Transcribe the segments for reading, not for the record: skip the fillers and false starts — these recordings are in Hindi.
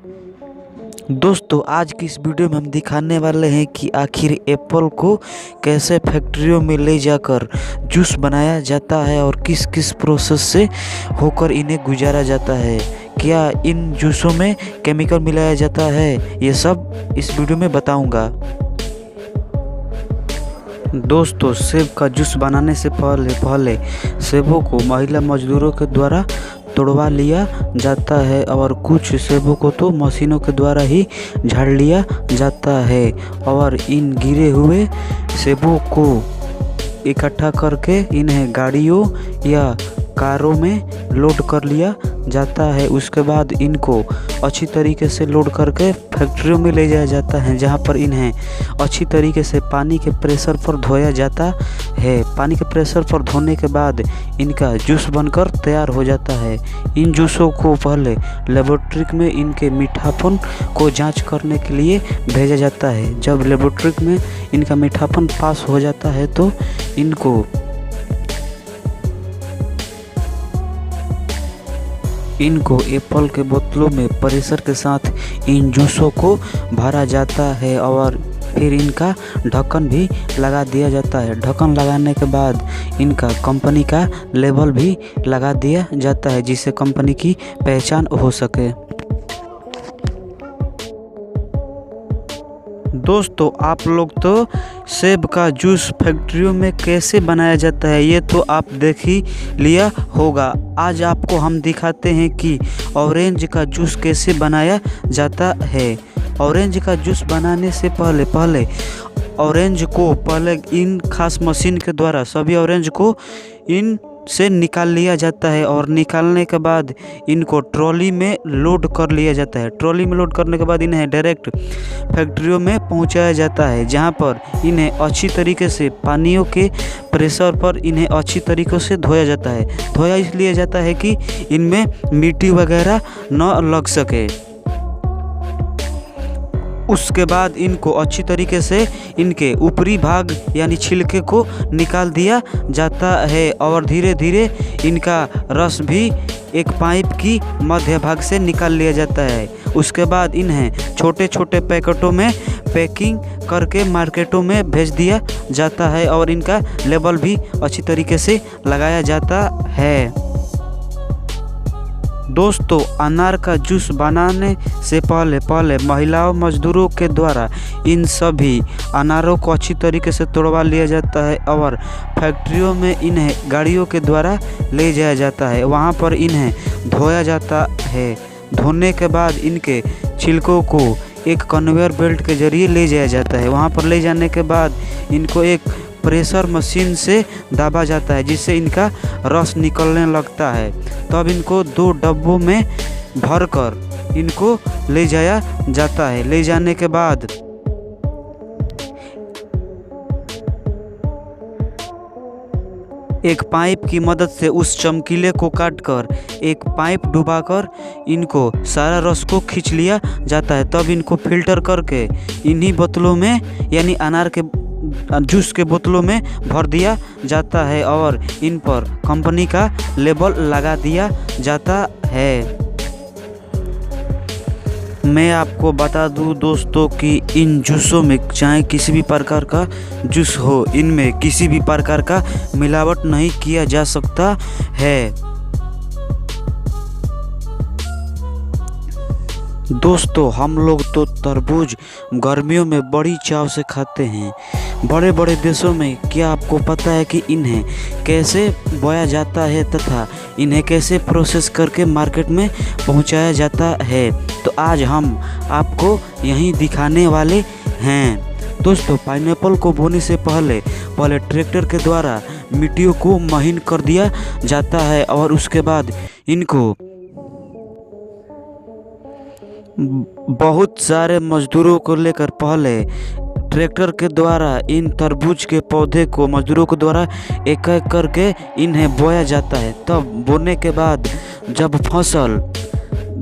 दोस्तों आज की इस वीडियो में हम दिखाने वाले हैं कि आखिर एप्पल को कैसे फैक्ट्रियों में ले जाकर जूस बनाया जाता है और किस किस प्रोसेस से होकर इन्हें गुजारा जाता है। क्या इन जूसों में केमिकल मिलाया जाता है, ये सब इस वीडियो में बताऊंगा। दोस्तों सेब का जूस बनाने से पहले सेबों को महिला मजदूरों के द्वारा तोड़वा लिया जाता है और कुछ सेबों को तो मशीनों के द्वारा ही झाड़ लिया जाता है और इन गिरे हुए सेबों को इकट्ठा करके इन्हें गाड़ियों या कारों में लोड कर लिया जाता है। उसके बाद इनको अच्छी तरीके से लोड करके फैक्ट्रियों में ले जाया जाता है, जहां पर इन्हें अच्छी तरीके से पानी के प्रेशर पर धोया जाता है। पानी के प्रेशर पर धोने के बाद इनका जूस बनकर तैयार हो जाता है। इन जूसों को पहले लेबोरेटरी में इनके मीठापन को जांच करने के लिए भेजा जाता है। जब लेबोरेटरी में इनका मीठापन पास हो जाता है तो इनको एप्पल के बोतलों में प्रेशर के साथ इन जूसों को भरा जाता है और फिर इनका ढक्कन भी लगा दिया जाता है। ढक्कन लगाने के बाद इनका कंपनी का लेबल भी लगा दिया जाता है, जिससे कंपनी की पहचान हो सके। दोस्तों आप लोग तो सेब का जूस फैक्ट्रियों में कैसे बनाया जाता है ये तो आप देख ही लिया होगा। आज आपको हम दिखाते हैं कि ऑरेंज का जूस कैसे बनाया जाता है। ऑरेंज का जूस बनाने से पहले ऑरेंज को इन खास मशीन के द्वारा सभी ऑरेंज को इन से निकाल लिया जाता है और निकालने के बाद इनको ट्रॉली में लोड कर लिया जाता है। ट्रॉली में लोड करने के बाद इन्हें डायरेक्ट फैक्ट्रियों में पहुंचाया जाता है, जहां पर इन्हें अच्छी तरीके से पानियों के प्रेशर पर इन्हें अच्छी तरीके से धोया जाता है। धोया इसलिए जाता है कि इनमें मिट्टी वगैरह न लग सके। उसके बाद इनको अच्छी तरीके से इनके ऊपरी भाग यानी छिलके को निकाल दिया जाता है और धीरे धीरे इनका रस भी एक पाइप की मध्य भाग से निकाल लिया जाता है। उसके बाद इन्हें छोटे छोटे पैकेटों में पैकिंग करके मार्केटों में भेज दिया जाता है और इनका लेबल भी अच्छी तरीके से लगाया जाता है। दोस्तों अनार का जूस बनाने से पहले महिलाओं मजदूरों के द्वारा इन सभी अनारों को अच्छी तरीके से तोड़वा लिया जाता है और फैक्ट्रियों में इन्हें गाड़ियों के द्वारा ले जाया जाता है। वहां पर इन्हें धोया जाता है। धोने के बाद इनके छिलकों को एक कन्वेयर बेल्ट के जरिए ले जाया जाता है। वहां पर ले जाने के बाद इनको एक प्रेशर मशीन से दाबा जाता है, जिससे इनका रस निकलने लगता है। तब इनको 2 डब्बों में भरकर इनको ले जाया जाता है। ले जाने के बाद एक पाइप की मदद से उस चमकीले को काटकर एक पाइप डुबाकर इनको सारा रस को खींच लिया जाता है। तब इनको फिल्टर करके इन्हीं बोतलों में यानी अनार के जूस के बोतलों में भर दिया जाता है और इन पर कंपनी का लेबल लगा दिया जाता है। मैं आपको बता दूं दोस्तों कि इन जूसों में चाहे किसी भी प्रकार का जूस हो, इनमें किसी भी प्रकार का मिलावट नहीं किया जा सकता है। दोस्तों हम लोग तो तरबूज गर्मियों में बड़ी चाव से खाते हैं। बड़े बड़े देशों में क्या आपको पता है कि इन्हें कैसे बोया जाता है तथा इन्हें कैसे प्रोसेस करके मार्केट में पहुंचाया जाता है, तो आज हम आपको यही दिखाने वाले हैं। दोस्तों पाइनएप्पल को बोने से पहले ट्रैक्टर के द्वारा मिट्टियों को महीन कर दिया जाता है और उसके बाद इनको बहुत सारे मजदूरों को लेकर पहले ट्रैक्टर के द्वारा इन तरबूज के पौधे को मजदूरों के द्वारा एक एक करके इन्हें बोया जाता है। तब बोने के बाद जब फसल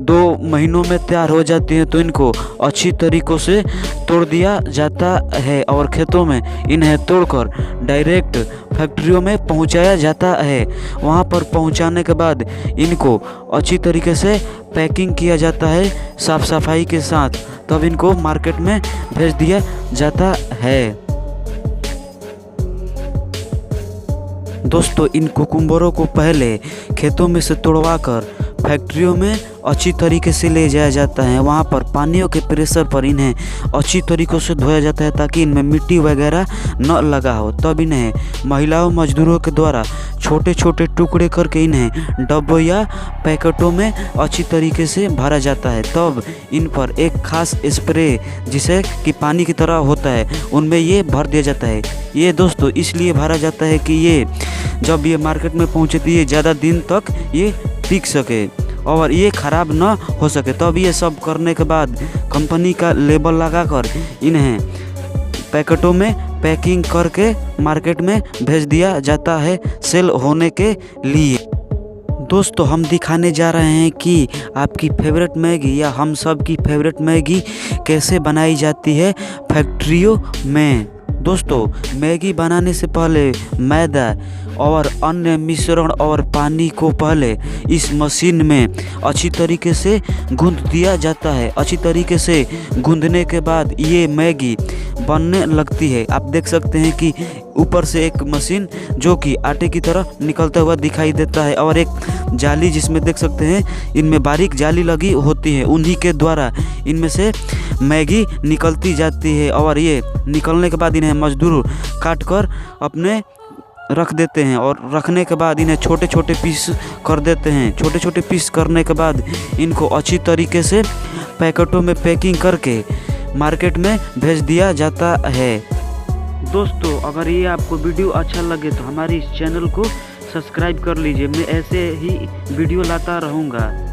2 महीनों में तैयार हो जाती है तो इनको अच्छी तरीक़ों से तोड़ दिया जाता है और खेतों में इन्हें तोड़कर डायरेक्ट फैक्ट्रियों में पहुंचाया जाता है। वहां पर पहुंचाने के बाद इनको अच्छी तरीके से पैकिंग किया जाता है साफ सफाई के साथ, तब इनको मार्केट में भेज दिया जाता है। दोस्तों, इन कुकुम्बरों को पहले खेतों में से तोड़वाकर फैक्ट्रियों में अच्छी तरीके से ले जाया जाता है। वहाँ पर पानियों के प्रेशर पर इन्हें अच्छी तरीक़ों से धोया जाता है ताकि इनमें मिट्टी वगैरह न लगा हो। तब इन्हें महिलाओं मजदूरों के द्वारा छोटे छोटे टुकड़े करके इन्हें डब्बों या पैकेटों में अच्छी तरीके से भरा जाता है। तब इन पर एक खास स्प्रे जिसे कि पानी की तरह होता है, उनमें ये भर दिया जाता है। ये दोस्तों इसलिए भरा जाता है कि ये जब ये मार्केट में पहुँचे तो ये ज़्यादा दिन तक ये टिक सके और ये ख़राब ना हो सके। तब ये सब करने के बाद कंपनी का लेबल लगाकर इन्हें पैकेटों में पैकिंग करके मार्केट में भेज दिया जाता है सेल होने के लिए। दोस्तों, हम दिखाने जा रहे हैं कि आपकी फेवरेट मैगी या हम सब की फेवरेट मैगी कैसे बनाई जाती है फैक्ट्रियों में। दोस्तों, मैगी बनाने से पहले मैदा और अन्य मिश्रण और पानी को पहले इस मशीन में अच्छी तरीके से गूंद दिया जाता है। अच्छी तरीके से गूंदने के बाद ये मैगी बनने लगती है। आप देख सकते हैं कि ऊपर से एक मशीन जो कि आटे की तरह निकलता हुआ दिखाई देता है और एक जाली जिसमें देख सकते हैं इनमें बारीक जाली लगी होती है, उन्हीं के द्वारा इनमें से मैगी निकलती जाती है। और ये निकलने के बाद इन्हें मजदूर काट कर अपने रख देते हैं और रखने के बाद इन्हें छोटे छोटे पीस कर देते हैं। छोटे छोटे पीस करने के बाद इनको अच्छी तरीके से पैकेटों में पैकिंग करके मार्केट में भेज दिया जाता है। दोस्तों, अगर ये आपको वीडियो अच्छा लगे तो हमारे इस चैनल को सब्सक्राइब कर लीजिए। मैं ऐसे ही वीडियो लाता रहूँगा।